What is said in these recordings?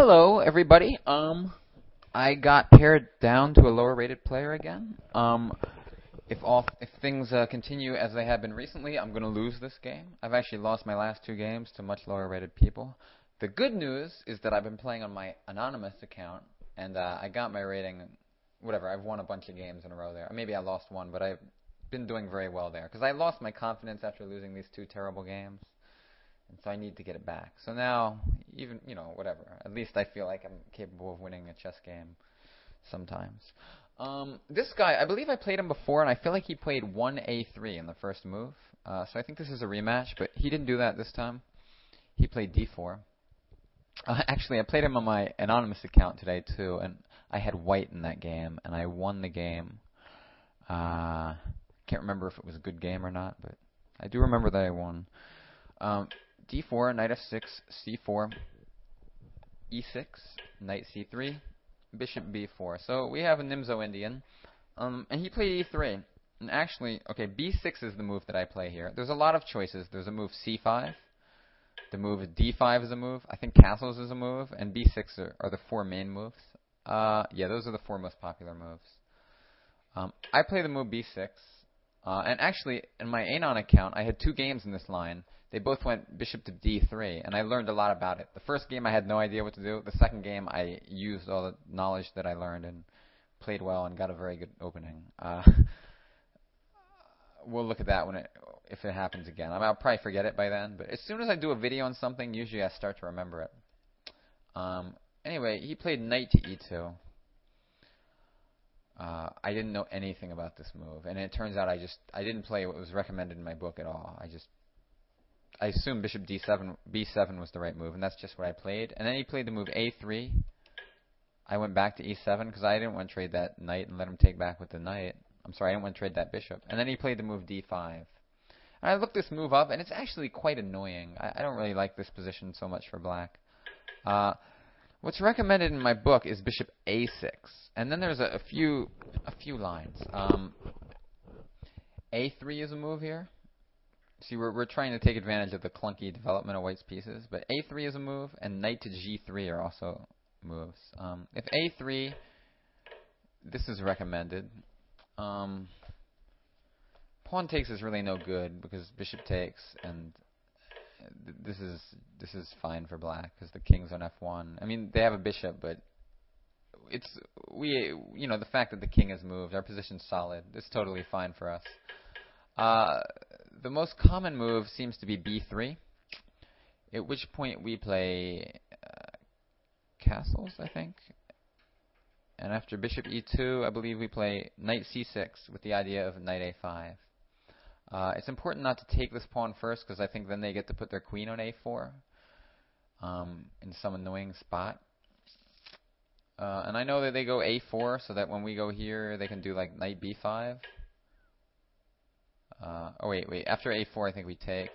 Hello, everybody. I got paired down to a lower-rated player again. If things continue as they have been recently, I'm going to lose this game. I've actually lost my last two games to much lower-rated people. The good news is that I've been playing on my anonymous account, and I got my rating. Whatever, I've won a bunch of games in a row there. Or maybe I lost one, but I've been doing very well there because I lost my confidence after losing these two terrible games. And so I need to get it back. So now, even, whatever. At least I feel like I'm capable of winning a chess game sometimes. This guy, I believe I played him before, and I feel like he played 1a3 in the first move. So I think this is a rematch, but he didn't do that this time. He played d4. Actually, I played him on my anonymous account today, too, and I had white in that game, and I won the game. Can't remember if it was a good game or not, but I do remember that I won. d4, knight f6, c4, e6, knight c3, bishop b4. So we have a Nimzo Indian, and he played e3. And actually, okay, b6 is the move that I play here. There's a lot of choices. There's a move c5. The move d5 is a move. I think castles is a move, and b6 are the four main moves. Yeah, those are the four most popular moves. I play the move b6. And actually, in my Anon account, I had two games in this line. They both went bishop to d3, and I learned a lot about it. The first game, I had no idea what to do. The second game, I used all the knowledge that I learned and played well and got a very good opening. We'll look at that if it happens again. I'll probably forget it by then, but as soon as I do a video on something, usually I start to remember it. Anyway, he played knight to e2. I didn't know anything about this move, and it turns out I didn't play what was recommended in my book at all. I assumed bishop d7, b7 was the right move, and that's just what I played. And then he played the move a3. I went back to e7 because I didn't want to trade that knight and let him take back with the knight. I'm sorry, I didn't want to trade that bishop. And then he played the move d5. And I looked this move up, and it's actually quite annoying. I don't really like this position so much for black. What's recommended in my book is bishop a6, and then there's a few lines. a3 is a move here. See, we're trying to take advantage of the clunky development of white's pieces, but a3 is a move, and knight to g3 are also moves. If a3, this is recommended. Pawn takes is really no good because bishop takes, and this is fine for black because the king's on f1. I mean, they have a bishop, but the fact that the king has moved, our position's solid. It's totally fine for us. The most common move seems to be b3, at which point we play castles, I think. And after bishop e2, I believe we play knight c6 with the idea of knight a5. It's important not to take this pawn first because I think then they get to put their queen on a4 in some annoying spot. And I know that they go a4 so that when we go here, they can do like knight b5. Oh, wait. After a4, I think we take.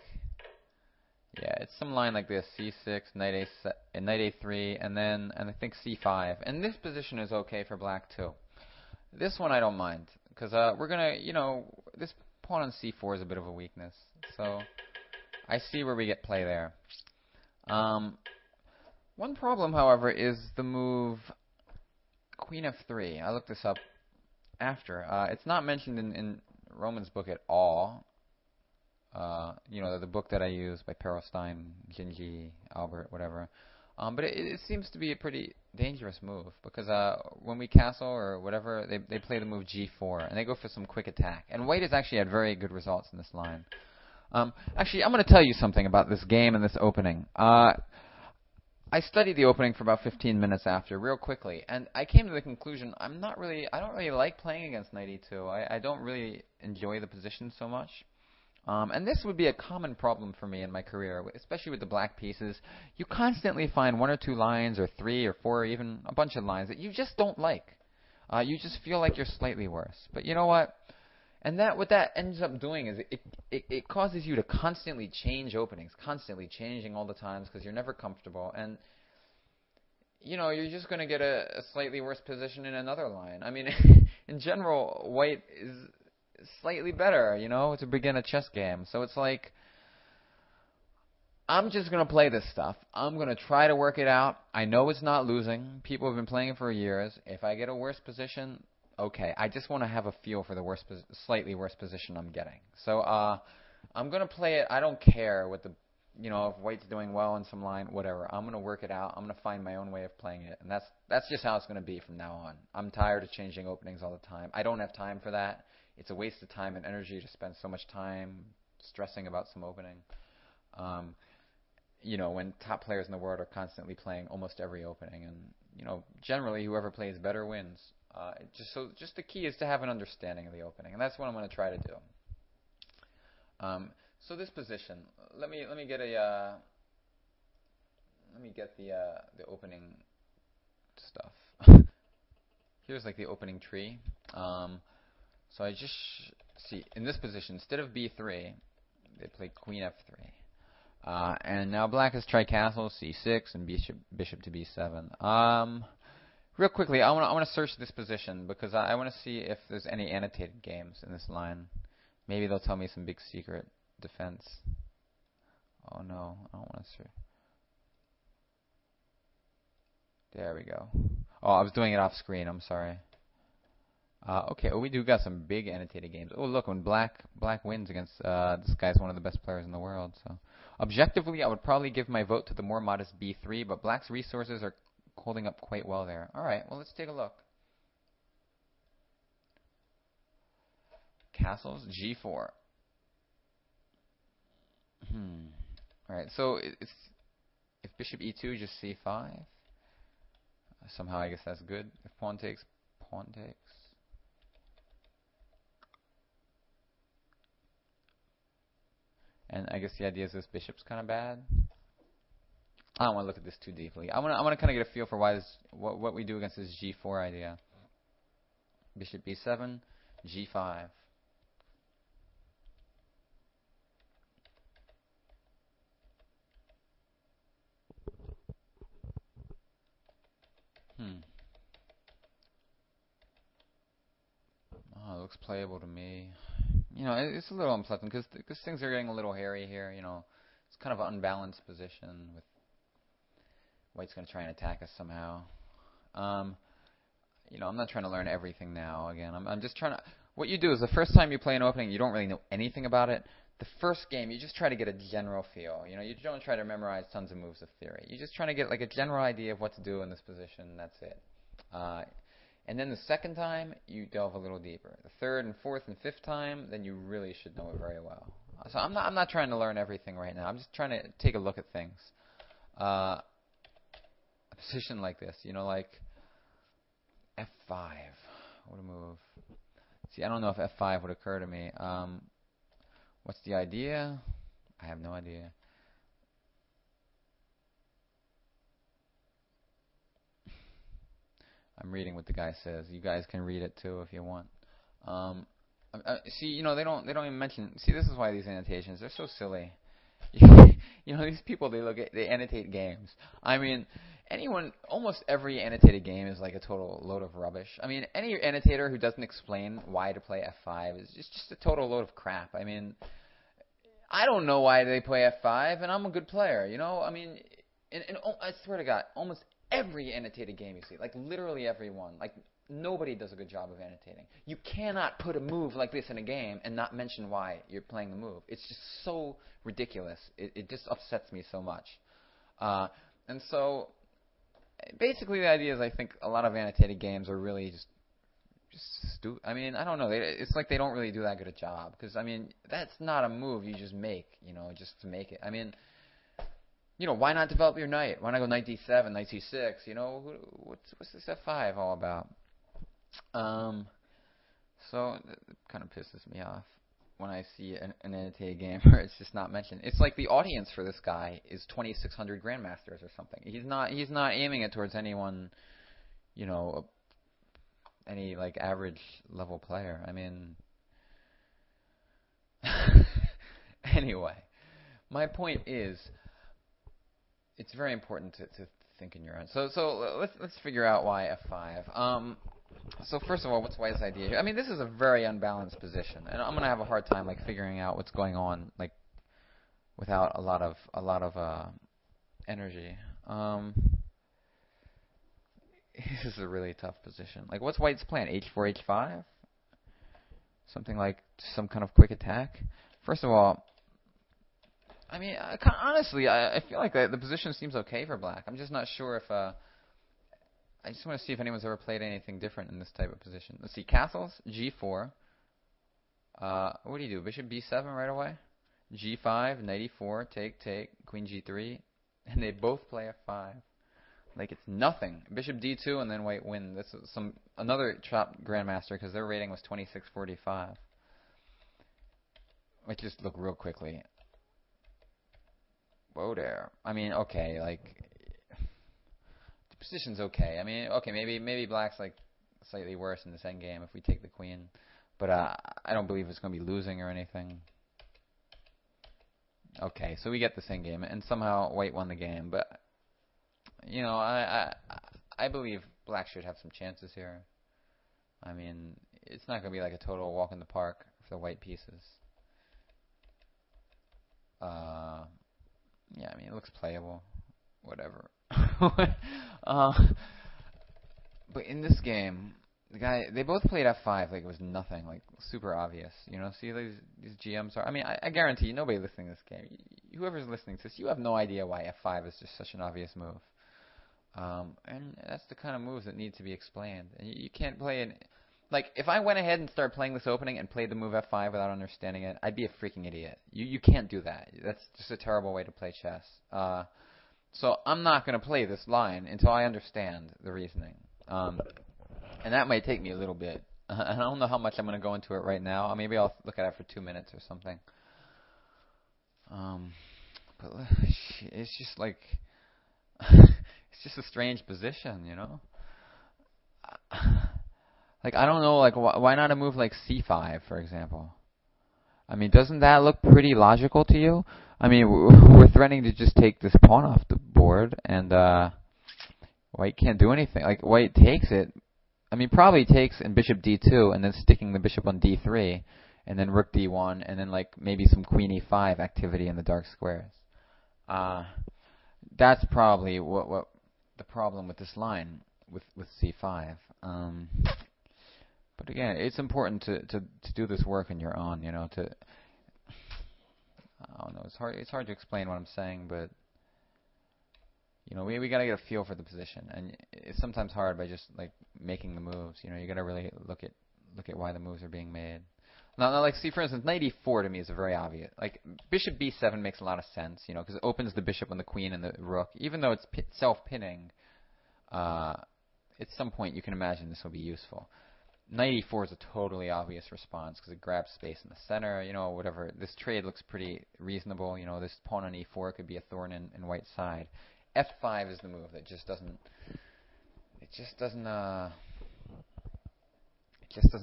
Yeah, it's some line like this: c6, knight a3, and I think c5. And this position is okay for black too. This one I don't mind because we're gonna, this pawn on c4 is a bit of a weakness. So I see where we get play there. One problem, however, is the move queen f3. I looked this up after. It's not mentioned in Roman's book at all. The book that I use by Perelstein, Ginji, Albert, whatever. But it seems to be a pretty dangerous move because when we castle or whatever, they play the move g4 and they go for some quick attack. And white has actually had very good results in this line. Actually, I'm going to tell you something about this game and this opening. I studied the opening for about 15 minutes after, real quickly, and I came to the conclusion I don't really like playing against knight e2. I don't really enjoy the position so much. And this would be a common problem for me in my career, especially with the black pieces. You constantly find one or two lines, or three or four, or even a bunch of lines that you just don't like. You just feel like you're slightly worse. But you know what? And what that ends up doing is it causes you to constantly change openings, constantly changing all the times because you're never comfortable. And, you're just going to get a slightly worse position in another line. I mean, in general, white is slightly better, to begin a chess game. So it's like, I'm just going to play this stuff. I'm going to try to work it out. I know it's not losing. People have been playing it for years. If I get a worse position, okay. I just want to have a feel for the slightly worse position I'm getting. So I'm going to play it. I don't care what the, if white's doing well in some line, whatever. I'm going to work it out. I'm going to find my own way of playing it. And that's just how it's going to be from now on. I'm tired of changing openings all the time. I don't have time for that. It's a waste of time and energy to spend so much time stressing about some opening. When top players in the world are constantly playing almost every opening, and generally whoever plays better wins. Just the key is to have an understanding of the opening, and that's what I'm going to try to do. So this position, let me get the opening stuff. Here's like the opening tree. So I just see in this position, instead of b3, they play queen f3. And now black has tried castle, c6, and bishop to b7. Real quickly, I want to search this position because I want to see if there's any annotated games in this line. Maybe they'll tell me some big secret defense. Oh no, I don't want to search. There we go. Oh, I was doing it off screen. I'm sorry. Okay, we do got some big annotated games. Oh, look, when black wins against this guy's one of the best players in the world. So, objectively, I would probably give my vote to the more modest b3, but black's resources are holding up quite well there. All right, well, let's take a look. Castles, g4. All right, so if bishop e2, just c5. Somehow, I guess that's good. If pawn takes, pawn takes. And I guess the idea is this bishop's kind of bad. I don't want to look at this too deeply. I want to kind of get a feel for why what we do against this g4 idea. Bishop b7, g5. Oh, it looks playable to me. It's a little unpleasant because things are getting a little hairy here. It's kind of an unbalanced position with white's going to try and attack us somehow. I'm not trying to learn everything now. Again, I'm just trying to. What you do is the first time you play an opening, you don't really know anything about it. The first game, you just try to get a general feel. You don't try to memorize tons of moves of theory. You're just trying to get like a general idea of what to do in this position. That's it. And then the second time, you delve a little deeper. The third and fourth and fifth time, then you really should know it very well. So I'm not trying to learn everything right now. I'm just trying to take a look at things. A position like this, like f5. What a move. See, I don't know if f5 would occur to me. What's the idea? I have no idea. I'm reading what the guy says. You guys can read it too if you want. See, they don't even mention. See, this is why these annotations, they're so silly. These people, they annotate games. I mean, almost every annotated game is like a total load of rubbish. I mean, any annotator who doesn't explain why to play f5 is just a total load of crap. I mean, I don't know why they play f5, and I'm a good player. I mean, and I swear to God, almost every annotated game you see, like literally every one, like nobody does a good job of annotating. You cannot put a move like this in a game and not mention why you're playing the move. It's just so ridiculous. It just upsets me so much. And so basically the idea is I think a lot of annotated games are really just stupid. I mean, I don't know. It's like they don't really do that good a job because, I mean, that's not a move you just make, just to make it. I mean, why not develop your knight? Why not go knight d7, knight c6? What's this f5 all about? So it kind of pisses me off when I see an annotated game where it's just not mentioned. It's like the audience for this guy is 2,600 grandmasters or something. He's not aiming it towards anyone, any like average level player. I mean, anyway, my point is, it's very important to think in your own. So let's figure out why f5. So first of all, what's white's idea here? I mean, this is a very unbalanced position, and I'm gonna have a hard time like figuring out what's going on like without a lot of energy. This is a really tough position. Like, what's White's plan? H4, H5? Something like some kind of quick attack? First of all, I mean, honestly, I feel like the position seems okay for Black. I'm just not sure if... I just want to see if anyone's ever played anything different in this type of position. Let's see, castles, G4. What do you do? Bishop B7 right away? G5, knight E4, take, queen G3. And they both play F5. Like, it's nothing. Bishop D2 and then White win. This is another chopped grandmaster because their rating was 2645. Let's just look real quickly. Whoa there. I mean, okay, like, the position's okay. I mean, okay, maybe Black's like slightly worse in this endgame if we take the queen, but I don't believe it's going to be losing or anything. Okay, so we get this endgame, and somehow White won the game, but you know, I believe Black should have some chances here. I mean, it's not going to be like a total walk in the park for the White pieces. Yeah, I mean, it looks playable. Whatever. But in this game, they both played F5 like it was nothing, like super obvious. You know, see these GMs are. I mean, I guarantee you, nobody listening to this game, whoever's listening to this, you have no idea why F5 is just such an obvious move. And that's the kind of moves that need to be explained. And you can't play it. Like, if I went ahead and started playing this opening and played the move F5 without understanding it, I'd be a freaking idiot. You can't do that. That's just a terrible way to play chess. So I'm not going to play this line until I understand the reasoning. And that might take me a little bit. I don't know how much I'm going to go into it right now. Maybe I'll look at it for 2 minutes or something. But it's just like... it's just a strange position, you know? Like, I don't know, like, why not a move like C5, for example? I mean, doesn't that look pretty logical to you? I mean, we're threatening to just take this pawn off the board, and White can't do anything. Like, White takes it. I mean, probably takes in bishop D2, and then sticking the bishop on D3, and then rook D1, and then, like, maybe some queen E5 activity in the dark squares. That's probably what the problem with this line with C5. But again, it's important to do this work on your own. You know, I don't know. It's hard to explain what I'm saying, but you know, we gotta get a feel for the position, and it's sometimes hard by just like making the moves. You know, you gotta really look at why the moves are being made. Now, like, see, for instance, knight E4 to me is a very obvious. Like, bishop B7 makes a lot of sense, you know, because it opens the bishop on the queen and the rook. Even though it's self-pinning, at some point you can imagine this will be useful. Knight E4 is a totally obvious response because it grabs space in the center, you know, whatever. This trade looks pretty reasonable. You know, this pawn on E4 could be a thorn in White's side. F5 is the move that just doesn't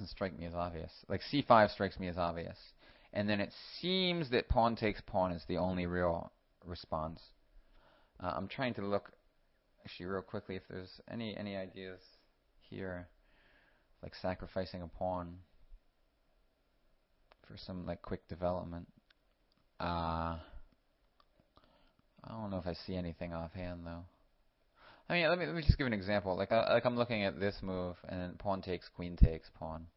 strike me as obvious. Like, C5 strikes me as obvious. And then it seems that pawn takes pawn is the only real response. I'm trying to look, actually, real quickly if there's any ideas here, like sacrificing a pawn for some, like, quick development. I don't know if I see anything offhand, though. I mean, let me just give an example. Like I'm looking at this move, and then pawn takes, queen takes, pawn.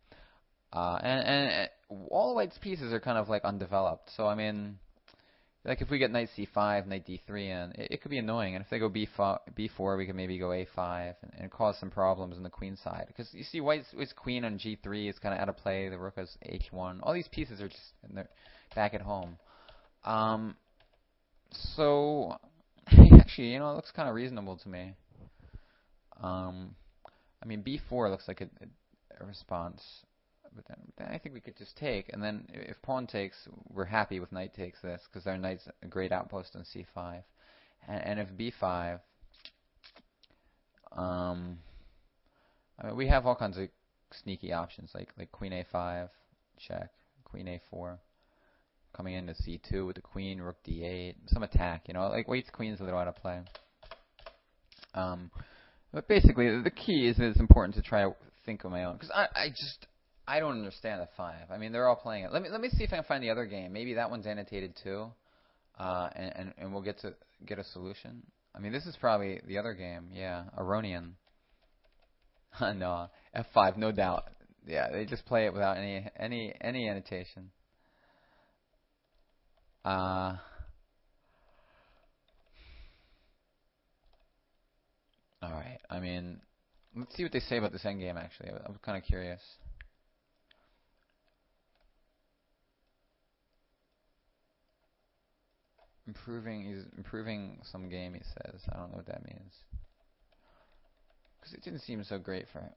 And all White's pieces are kind of like undeveloped. So I mean, like if we get knight c5, knight d3 in, it could be annoying. And if they go b4, we could maybe go a5 and cause some problems on the queen side. Because you see, White's queen on g3 is kind of out of play. The rook has h1. All these pieces are just back at home. So actually, you know, it looks kind of reasonable to me. I mean, b4 looks like a response, but then I think we could just take, and then if pawn takes, we're happy with knight takes this, because our knight's a great outpost on c5. And if b5, I mean, we have all kinds of sneaky options, like queen a5, check, queen a4, coming into c2 with the queen, rook d8, some attack, you know, like White's queen's a little out of play. But basically, the key is that it's important to try to think of my own, because I don't understand the 5. I mean, they're all playing it. Let me see if I can find the other game. Maybe that one's annotated too. and we'll get a solution. I mean, this is probably the other game. Yeah, Aronian. No, F5, no doubt. Yeah, they just play it without any annotation. All right. I mean, let's see what they say about this endgame. Actually, I'm kind of curious. He's improving some game. He says. I don't know what that means. Because it didn't seem so great for him.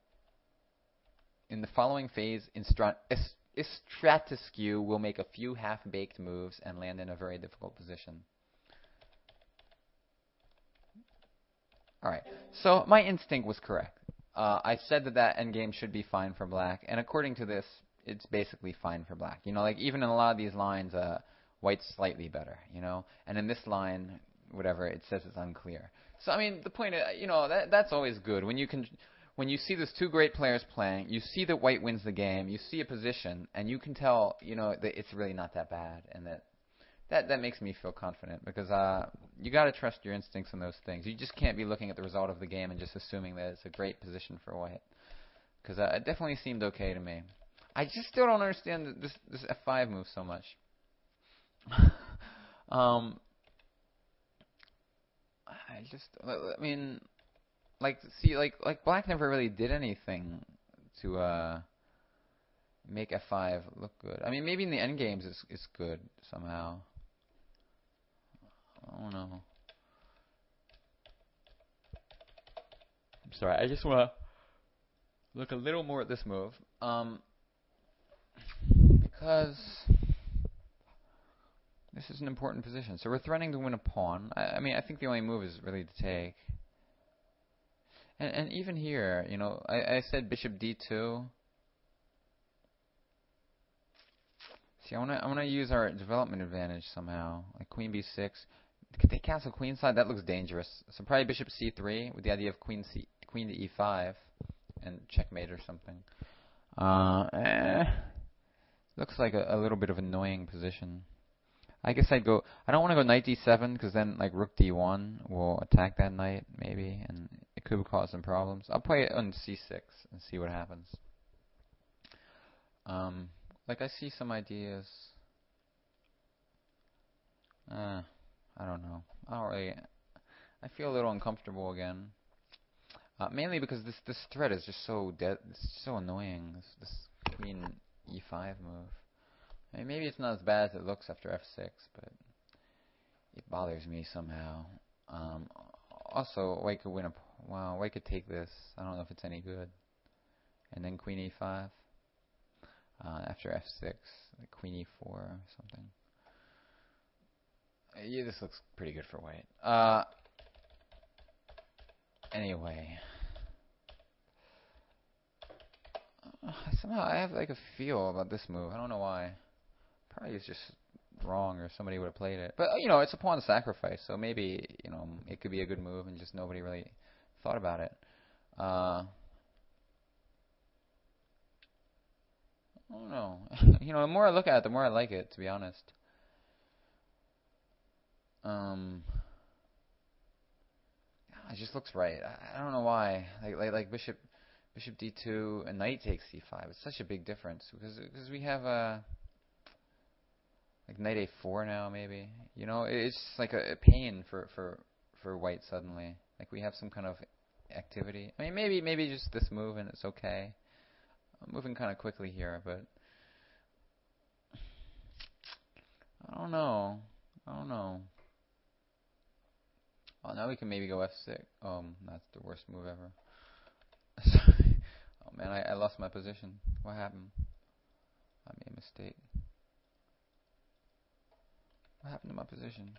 In the following phase, Stratescu will make a few half-baked moves and land in a very difficult position. Alright, so my instinct was correct. I said that endgame should be fine for black, and according to this, it's basically fine for black. You know, like even in a lot of these lines, white's slightly better, you know? And in this line, whatever, it says it's unclear. So, I mean, the point is, you know, that's always good. When you see those two great players playing, you see that white wins the game, you see a position, and you can tell, you know, that it's really not that bad, and that makes me feel confident, because you got to trust your instincts in those things. You just can't be looking at the result of the game and just assuming that it's a great position for white, because it definitely seemed okay to me. I just still don't understand this F5 move so much. I mean, like, see, like black never really did anything to make F5 look good. I mean, maybe in the end games it's good somehow. I don't know. I'm sorry, I just want to look a little more at this move. Because this is an important position. So we're threatening to win a pawn. I mean, I think the only move is really to take. And even here, you know, I said bishop d2. See, I wanna use our development advantage somehow, like queen b6. Could they castle queenside? That looks dangerous. So probably bishop c3 with the idea of queen to e5 and checkmate or something. Looks like a little bit of an annoying position. I guess I'd go. I don't want to go knight d7 because then like rook d1 will attack that knight maybe, and it could cause some problems. I'll play it on c6 and see what happens. Like I see some ideas. I don't know. I feel a little uncomfortable again. Mainly because this threat is just so it's so annoying. This queen e5 move. I mean, maybe it's not as bad as it looks after f6, but it bothers me somehow. Also, white could win a. Wow, white could take this. I don't know if it's any good. And then queen e5 after f6, like queen e4 or something. Yeah, this looks pretty good for white. Anyway. Somehow I have like a feel about this move. I don't know why. Probably it's just wrong or somebody would have played it. But, you know, it's a pawn sacrifice, so maybe, you know, it could be a good move and just nobody really thought about it. I don't know. You know, the more I look at it, the more I like it, to be honest. It just looks right. I don't know why. Like bishop d2 and knight takes c5. It's such a big difference because we have like knight a4 now maybe. You know, it's just like a pain for white suddenly. Like we have some kind of activity. I mean, maybe just this move and it's okay. I'm moving kind of quickly here, but I don't know. Oh, now we can maybe go f6. That's the worst move ever. Sorry. Oh man, I lost my position. What happened? I made a mistake. What happened to my position?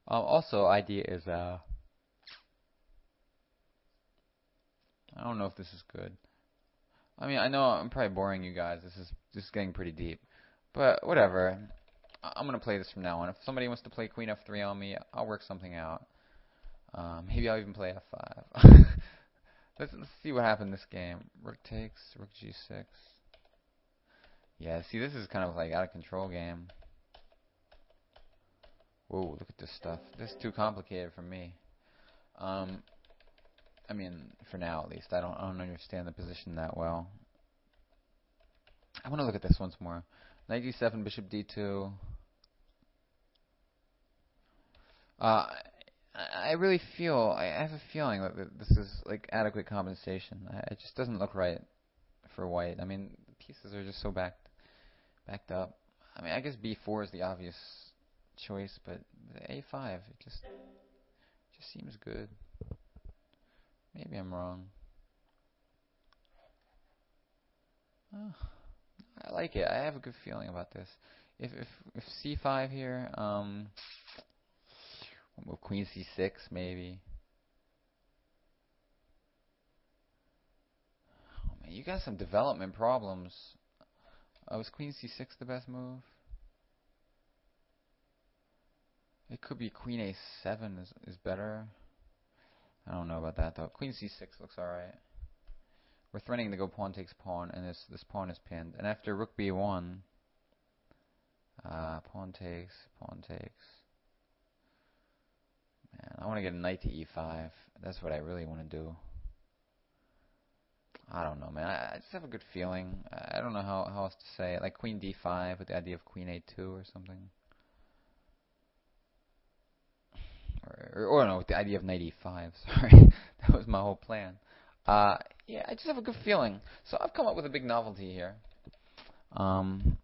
Also, idea is I don't know if this is good. I mean, I know I'm probably boring you guys. This is getting pretty deep, but whatever. I'm gonna play this from now on. If somebody wants to play queen f3 on me, I'll work something out. Maybe I'll even play f5. let's see what happened this game. Rook takes, rook g6. Yeah, see, this is kind of like out of control game. Whoa, look at this stuff. This is too complicated for me. I mean, for now at least. I don't understand the position that well. I want to look at this once more. Knight d7, bishop d2. I really feel, I have a feeling that this is like adequate compensation. It just doesn't look right for white. I mean, the pieces are just so backed up. I mean, I guess b4 is the obvious choice, but a5, it just seems good. Maybe I'm wrong. Oh, I like it. I have a good feeling about this. If c5 here, we'll move queen c6 maybe. Oh man, you got some development problems. Was queen c6 the best move? It could be queen a7 is better. I don't know about that though. Queen c6 looks alright. We're threatening to go pawn takes pawn, and this pawn is pinned. And after rook b1, pawn takes. Man, I want to get a knight to e5. That's what I really want to do. I don't know, man. I just have a good feeling. I don't know how else to say it. Like queen d5 with the idea of queen a2 or something. Or no, with the idea of knight e5. Sorry, that was my whole plan. Yeah, I just have a good feeling. So I've come up with a big novelty here. Don't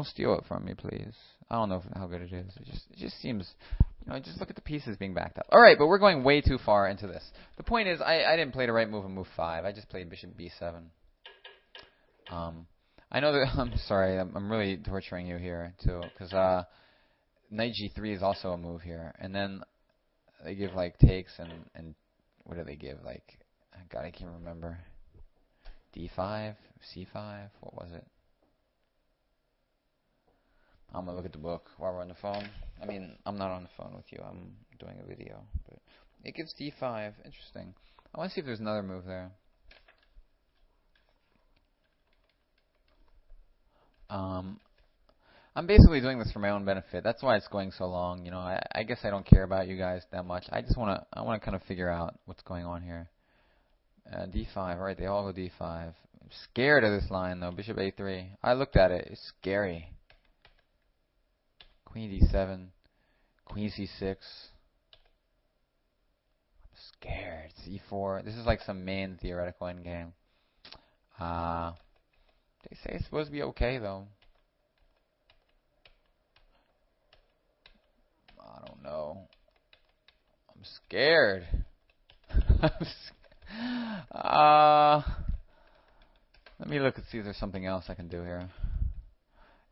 steal it from me, please. I don't know how good it is. It just seems, just look at the pieces being backed up. All right, but we're going way too far into this. The point is, I didn't play the right move on move 5. I just played bishop b7. I know that I'm sorry. I'm really torturing you here too, because knight g3 is also a move here, and then they give like takes and what do they give? Like, God, I can't remember. d5, c5. What was it? I'm gonna look at the book while we're on the phone. I mean, I'm not on the phone with you. I'm doing a video, but it gives d5. Interesting. I want to see if there's another move there. I'm basically doing this for my own benefit. That's why it's going so long. I guess I don't care about you guys that much. I want to kind of figure out what's going on here. d5. All right, they all go d5. I'm scared of this line though. Bishop a3. I looked at it. It's scary. Queen d7, queen c6. I'm scared. c4. This is like some main theoretical endgame. They say it's supposed to be okay though. I don't know. I'm scared. Let me look and see if there's something else I can do here.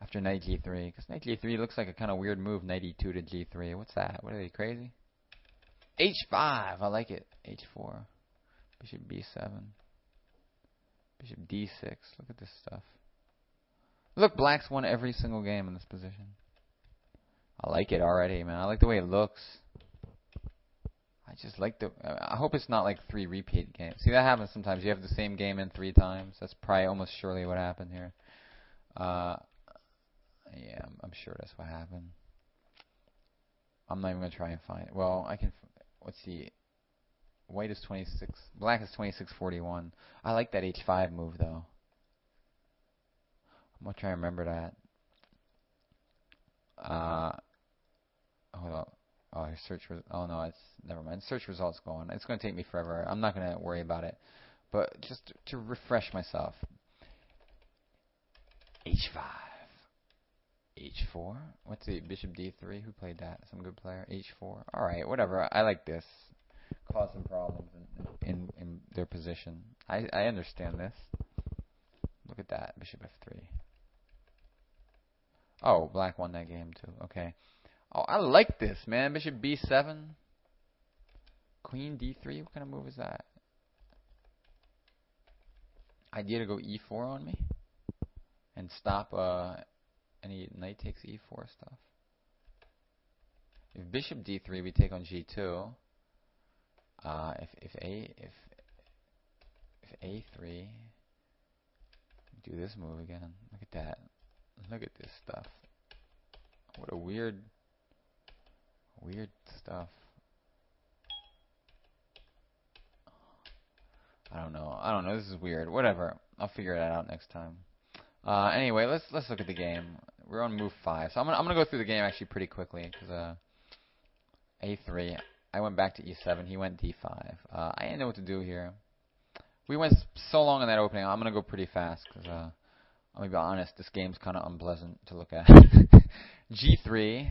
After knight g3, because knight g3 looks like a kind of weird move. Knight e2 to g3. What's that? What are they, crazy? h5. I like it. h4. Bishop b7. Bishop d6. Look at this stuff. Look, black's won every single game in this position. I like it already, man. I like the way it looks. I just like I hope it's not like 3 repeat games. See, that happens sometimes. You have the same game in 3 times. That's probably almost surely what happened here. Yeah, I'm sure that's what happened. I'm not even going to try and find it. Well, I can... Let's see. White is 26. Black is 26-41. I like that h5 move, though. I'm going to try and remember that. Hold on. Oh, search... Oh, no, it's... Never mind. Search results going. It's going to take me forever. I'm not going to worry about it. But just to refresh myself. h5. h4. What's the bishop d3? Who played that? Some good player. h4. All right, whatever. I like this. Cause some problems in their position. I understand this. Look at that. Bishop f3. Oh, black won that game too. Okay. Oh, I like this, man. Bishop b7. Queen d3. What kind of move is that? Idea to go e4 on me and stop any knight takes e4 stuff. If bishop d3, we take on g2. If a3, Do this move again. Look at that. Look at this stuff. What a weird stuff. I don't know. This is weird. Whatever. I'll figure it out next time. Anyway, let's look at the game. We're on move 5, so I'm gonna go through the game actually pretty quickly because A3. I went back to E7. He went D5. I didn't know what to do here. We went so long in that opening. I'm gonna go pretty fast because I'm gonna be honest. This game's kind of unpleasant to look at. G3.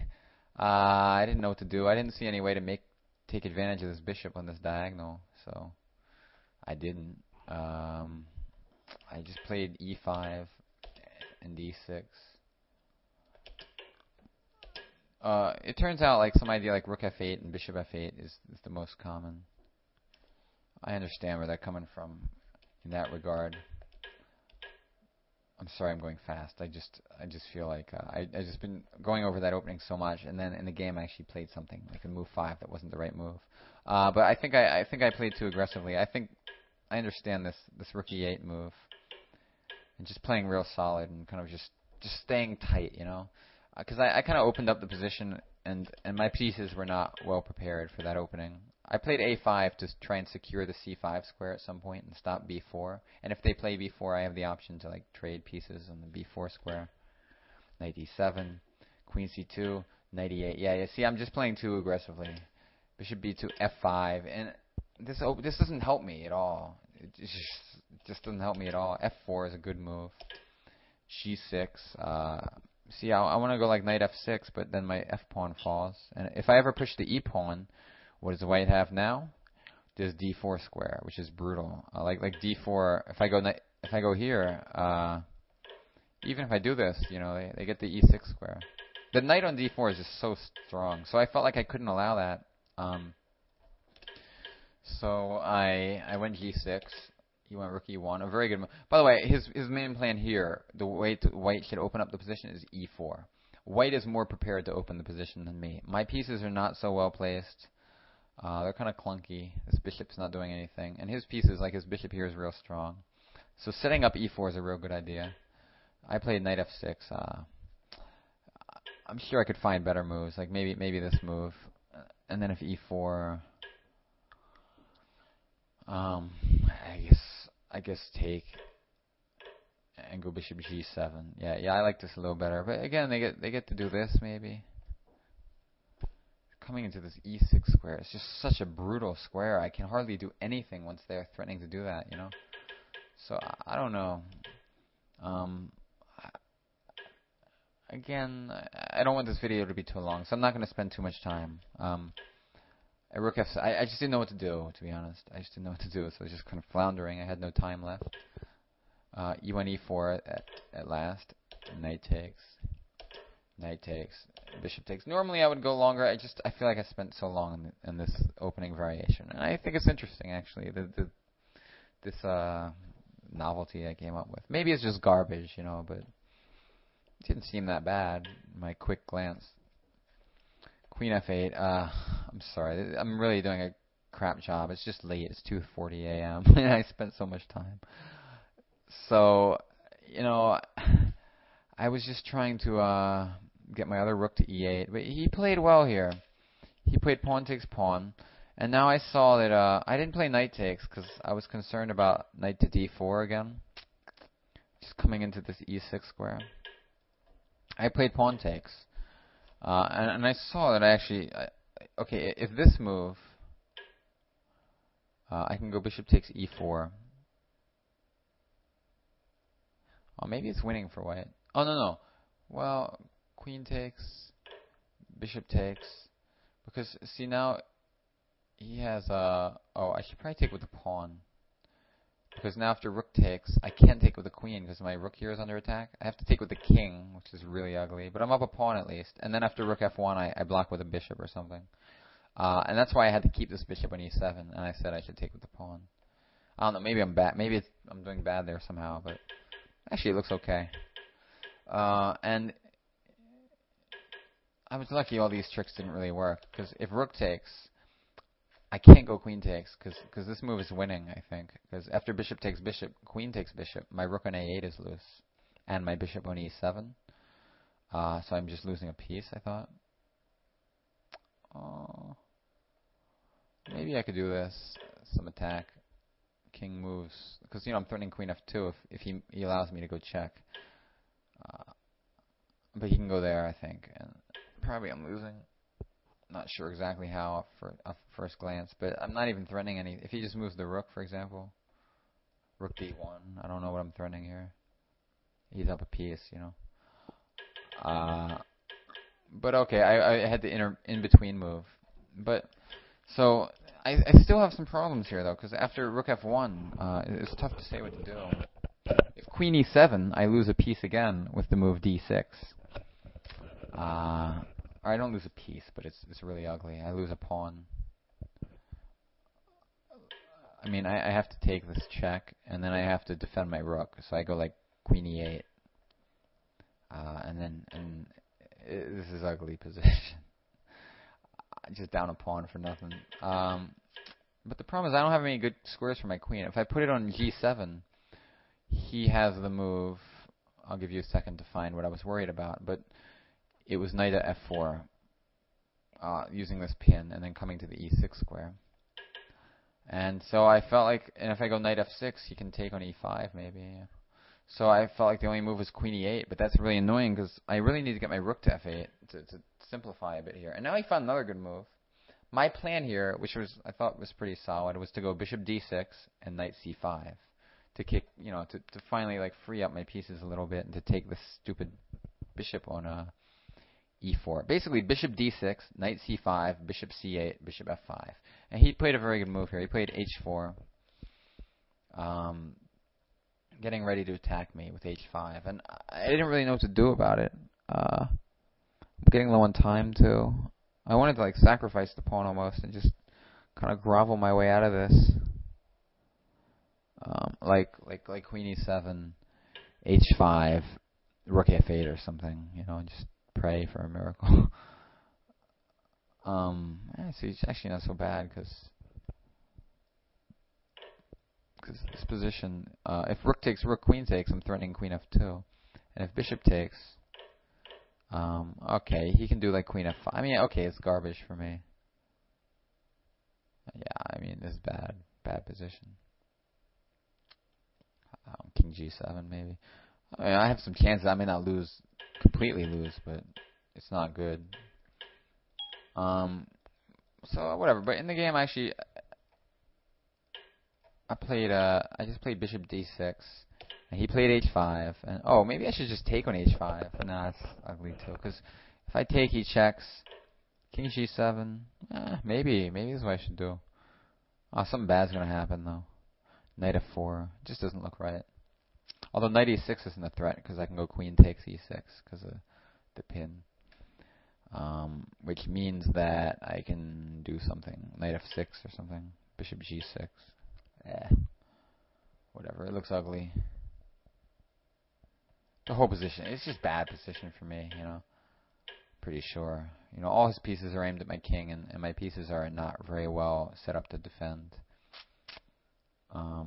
I didn't know what to do. I didn't see any way to take advantage of this bishop on this diagonal, so I didn't. I just played E5 and D6. It turns out like some idea like rook F8 and bishop F8 is the most common. I understand where they're coming from in that regard. I'm sorry I'm going fast. I just feel like I just been going over that opening so much, and then in the game I actually played something like a move 5 that wasn't the right move. But I think I played too aggressively. I think I understand this rook E8 move and just playing real solid and kind of just staying tight, you know. Because I kind of opened up the position, and my pieces were not well prepared for that opening. I played A5 to try and secure the C5 square at some point and stop B4. And if they play B4, I have the option to like trade pieces on the B4 square. Knight D7, Queen C2, Knight E8. Yeah. See, I'm just playing too aggressively. Bishop B2, F5, and this doesn't help me at all. It just doesn't help me at all. F4 is a good move. G6. See, I want to go like Knight F6, but then my F pawn falls. And if I ever push the E pawn, what does the white have now? There's D4 square, which is brutal. Like D4. If I go here, even if I do this, you know, they get the E6 square. The knight on D4 is just so strong. So I felt like I couldn't allow that. So I went G6. He went rook E1. A very good move. By the way, his main plan here, the way white should open up the position is E4. White is more prepared to open the position than me. My pieces are not so well placed. They're kind of clunky. This bishop's not doing anything. And his pieces, like his bishop here, is real strong. So setting up E4 is a real good idea. I played Knight F6. I'm sure I could find better moves, like maybe this move. And then if E4, I guess take and go bishop G7. Yeah, I like this a little better. But again, they get to do this maybe. Coming into this E6 square, it's just such a brutal square. I can hardly do anything once they're threatening to do that, you know. So I don't know. Again, I don't want this video to be too long, so I'm not going to spend too much time. Rook F6. I just didn't know what to do, to be honest. I just didn't know what to do, so I was just kind of floundering. I had no time left. E1, E4 at last. Knight takes. Knight takes. Bishop takes. Normally I would go longer. I feel like I spent so long in this opening variation, and I think it's interesting actually. This novelty I came up with. Maybe it's just garbage, you know, but it didn't seem that bad. My quick glance. Queen F8. I'm sorry. I'm really doing a crap job. It's just late. It's 2:40 a.m. and I spent so much time. So, you know, I was just trying to get my other rook to E8, but he played well here. He played pawn takes pawn, and now I saw that I didn't play knight takes because I was concerned about knight to D4 again, just coming into this E6 square. I played pawn takes, and I saw that I actually, okay, if this move, I can go bishop takes E4. Oh, maybe it's winning for white. Oh, no. Well, queen takes, bishop takes. Because, see, now he has oh, I should probably take with the pawn. Because now after rook takes, I can't take with the queen because my rook here is under attack. I have to take with the king, which is really ugly. But I'm up a pawn at least. And then after rook F1, I block with a bishop or something. And that's why I had to keep this bishop on E7. And I said I should take with the pawn. I don't know, maybe I'm bad. Maybe I'm doing bad there somehow, but actually it looks okay. And I was lucky all these tricks didn't really work, because if rook takes, I can't go queen takes because this move is winning, I think. Because after bishop takes bishop, queen takes bishop, my rook on a8 is loose. And my bishop on e7. So I'm just losing a piece, I thought. Oh, maybe I could do this. Some attack. King moves. Because, I'm threatening queen f2 if he allows me to go check. But he can go there, I think. And probably I'm losing. Not sure exactly how off first glance. But I'm not even threatening any. If he just moves the rook, for example. Rook d1. I don't know what I'm threatening here. He's up a piece, But okay, I had the in-between move. But, so, I still have some problems here, though, because after rook f1, it's tough to say what to do. If queen e7, I lose a piece again with the move d6. Or I don't lose a piece, but it's really ugly. I lose a pawn. I mean, I have to take this check, and then I have to defend my rook. So I go like queen e8. This is ugly position. Just down a pawn for nothing. But the problem is I don't have any good squares for my queen. If I put it on g7, he has the move. I'll give you a second to find what I was worried about. But it was knight at f4, using this pin, and then coming to the e6 square. And so I felt like, and if I go knight f6, he can take on e5 maybe. So I felt like the only move was queen e8, but that's really annoying because I really need to get my rook to f8 to simplify a bit here. And now he found another good move. My plan here, which I thought was pretty solid, was to go bishop d6 and knight c5 to kick, to finally like free up my pieces a little bit and to take this stupid bishop on e4. Basically, bishop d6, knight c5, bishop c8, bishop f5. And he played a very good move here. He played h4. Getting ready to attack me with h5, and I didn't really know what to do about it. I'm getting low on time too. I wanted to like sacrifice the pawn almost and just kind of grovel my way out of this. Like queen e7, h5, rook f8 or something, and just pray for a miracle. So it's actually not so bad because this position, if rook takes rook, queen takes, I'm threatening queen f2. And if bishop takes, okay, he can do like queen f5. I mean, okay, it's garbage for me. Yeah, I mean, this is bad position. King g7 maybe. I mean, I have some chances. I may not completely lose, but it's not good. So whatever. But in the game, actually, I just played bishop d6, and he played h5, and maybe I should just take on h5, but nah, it's ugly too, because if I take, he checks, king g7, maybe this is what I should do. Something bad's gonna happen though. Knight f4, just doesn't look right. Although knight e6 isn't a threat, because I can go queen takes e6, because of the pin. Which means that I can do something, knight f6 or something, bishop g6. Whatever, it looks ugly. The whole position, it's just bad position for me, pretty sure. All his pieces are aimed at my king, and my pieces are not very well set up to defend. I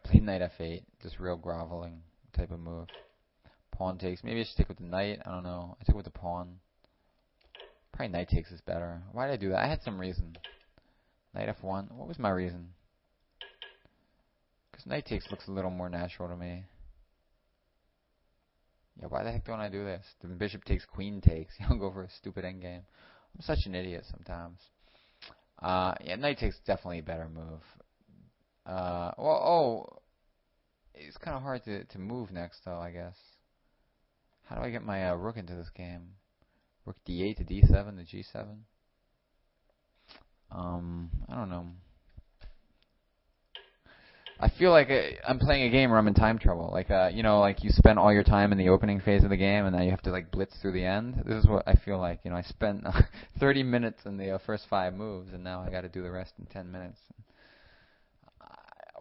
played knight f8, just real groveling type of move. Pawn takes, maybe I should take with the knight, I don't know. I took with the pawn. Probably knight takes is better. Why did I do that? I had some reason. Knight f1, what was my reason? Because knight takes looks a little more natural to me. Yeah, why the heck don't I do this? The bishop takes, queen takes. You don't go for a stupid endgame. I'm such an idiot sometimes. Yeah, knight takes definitely a better move. It's kind of hard to move next though, I guess. How do I get my rook into this game? Rook d8 to d7 to g7? I don't know. I feel like I'm playing a game where I'm in time trouble. Like, like you spend all your time in the opening phase of the game, and now you have to like blitz through the end. This is what I feel like. I spent 30 minutes in the first 5 moves, and now I got to do the rest in 10 minutes.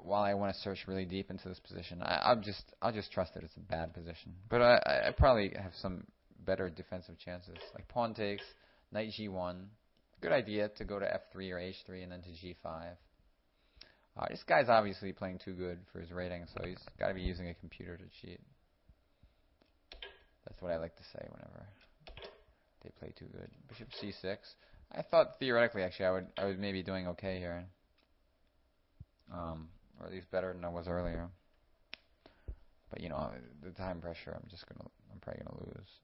While I want to search really deep into this position, I'll just trust that it's a bad position. But I probably have some better defensive chances. Like pawn takes, knight g1, good idea to go to f3 or h3 and then to g5. This guy's obviously playing too good for his rating, so he's got to be using a computer to cheat. That's what I like to say whenever they play too good. Bishop c6. I thought theoretically, actually, I would maybe doing okay here, or at least better than I was earlier. But you know, the time pressure, I'm probably gonna lose.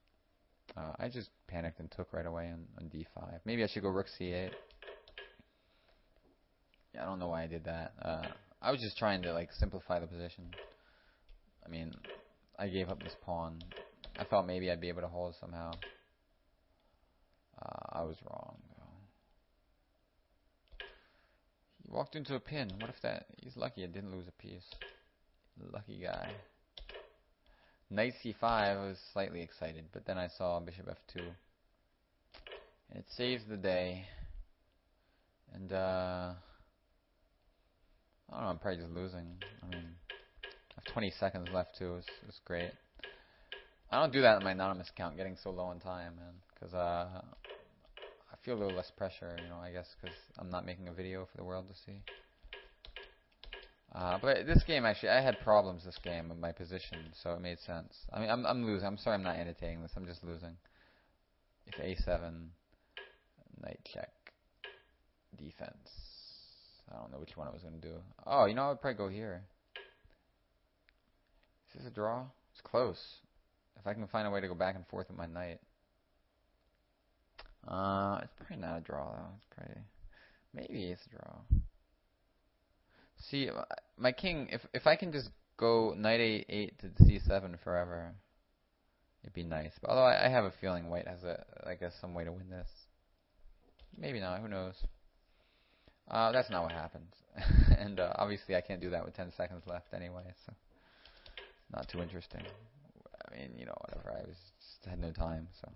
I just panicked and took right away on d5. Maybe I should go rook c8. Yeah, I don't know why I did that. I was just trying to like simplify the position. I mean, I gave up this pawn. I thought maybe I'd be able to hold somehow. I was wrong, though. He walked into a pin. What if that... He's lucky I didn't lose a piece. Lucky guy. Knight c5, I was slightly excited, but then I saw bishop f2. And it saves the day. And, I don't know, I'm probably just losing. I mean, I have 20 seconds left, too. It's great. I don't do that in my anonymous account, getting so low on time, man. Because, I feel a little less pressure, you know, I guess, because I'm not making a video for the world to see. But this game, actually, I had problems this game with my position, so it made sense. I mean, I'm losing. I'm sorry I'm not annotating this. I'm just losing. If a7, knight check, defense. I don't know which one I was going to do. Oh, you know, I would probably go here. Is this a draw? It's close. If I can find a way to go back and forth with my knight. It's probably not a draw, though. It's probably... Maybe it's a draw. See, my king, if I can just go knight a8 to c7 forever, it'd be nice. But although I have a feeling white has some way to win this. Maybe not, who knows. That's not what happens. And obviously I can't do that with 10 seconds left anyway, so not too interesting. I mean, you know, whatever, I just had no time, so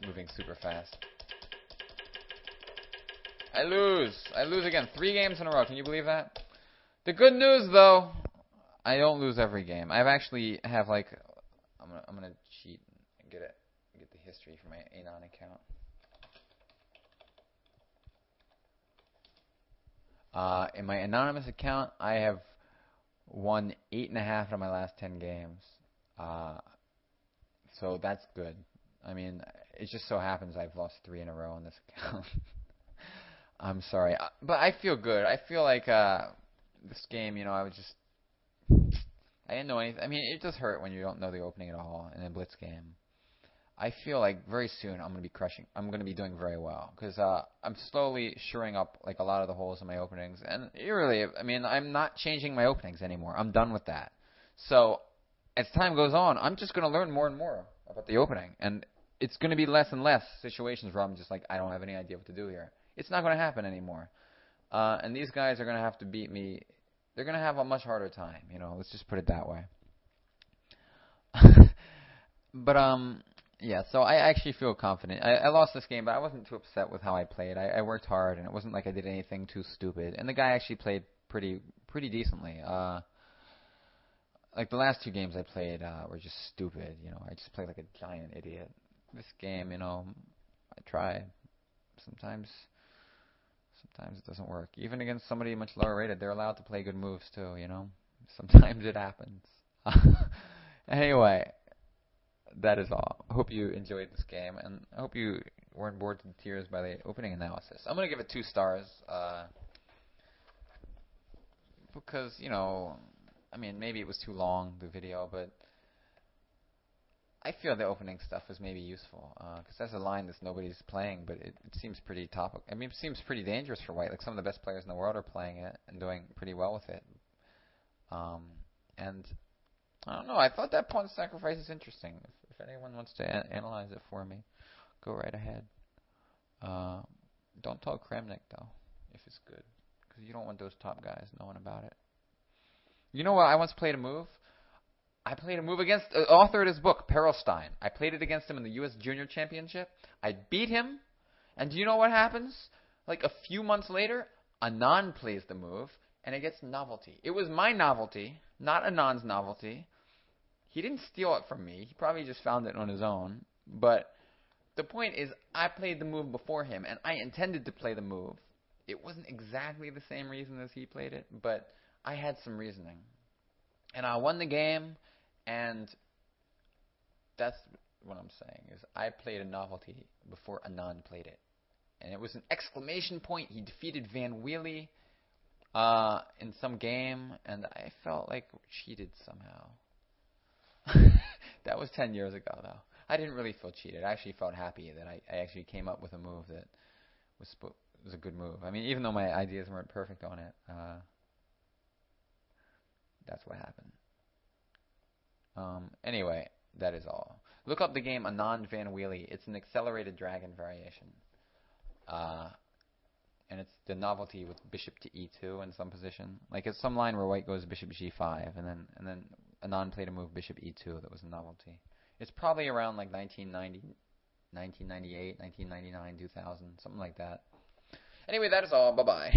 moving super fast. I lose again. 3 games in a row. Can you believe that? The good news, though, I don't lose every game. I've actually have like, I'm gonna cheat and get the history from my Anon account. In my anonymous account, I have won 8.5 out of my last 10 games. So that's good. I mean, it just so happens I've lost 3 in a row on this account. I'm sorry, but I feel good. I feel like this game, you know, I didn't know anything. I mean, it does hurt when you don't know the opening at all in a blitz game. I feel like very soon I'm going to be crushing. I'm going to be doing very well because I'm slowly shoring up like a lot of the holes in my openings. And really, I mean, I'm not changing my openings anymore. I'm done with that. So as time goes on, I'm just going to learn more and more about the opening. And it's going to be less and less situations where I'm just like, I don't have any idea what to do here. It's not going to happen anymore. And these guys are going to have to beat me. They're going to have a much harder time, you know. Let's just put it that way. But, yeah, so I actually feel confident. I lost this game, but I wasn't too upset with how I played. I worked hard, and it wasn't like I did anything too stupid. And the guy actually played pretty decently. Like the last 2 games I played were just stupid, you know. I just played like a giant idiot. This game, you know, I tried. Sometimes it doesn't work. Even against somebody much lower rated, they're allowed to play good moves too, you know. Sometimes it happens. Anyway, that is all. I hope you enjoyed this game, and I hope you weren't bored to tears by the opening analysis. I'm going to give it 2 stars, because, you know, I mean, maybe it was too long, the video, but I feel the opening stuff was maybe useful, because that's a line that nobody's playing, but it seems pretty topical. I mean, it seems pretty dangerous for white. Like, some of the best players in the world are playing it and doing pretty well with it. And I don't know, I thought that pawn sacrifice is interesting. If anyone wants to analyze it for me, go right ahead. Don't tell Kramnik, though, if it's good, because you don't want those top guys knowing about it. You know what? I once played a move. I played a move against the author of this book, Perelstein. I played it against him in the U.S. Junior Championship. I beat him, and do you know what happens? Like a few months later, Anand plays the move, and it gets novelty. It was my novelty, not Anand's novelty. He didn't steal it from me. He probably just found it on his own. But the point is, I played the move before him, and I intended to play the move. It wasn't exactly the same reason as he played it, but I had some reasoning. And I won the game, and that's what I'm saying, is I played a novelty before Anand played it. And it was an exclamation point. He defeated Van Wheelie in some game, and I felt like we cheated somehow. That was 10 years ago, though. I didn't really feel cheated. I actually felt happy that I actually came up with a move that was a good move. I mean, even though my ideas weren't perfect on it, that's what happened. Anyway, that is all. Look up the game Anand Van Wheelie. It's an accelerated dragon variation. And it's the novelty with bishop to e2 in some position. Like it's some line where white goes bishop g5, and then Anand played a move bishop e2 that was a novelty. It's probably around like 1990, 1998, 1999, 2000, something like that. Anyway, that is all. Bye-bye.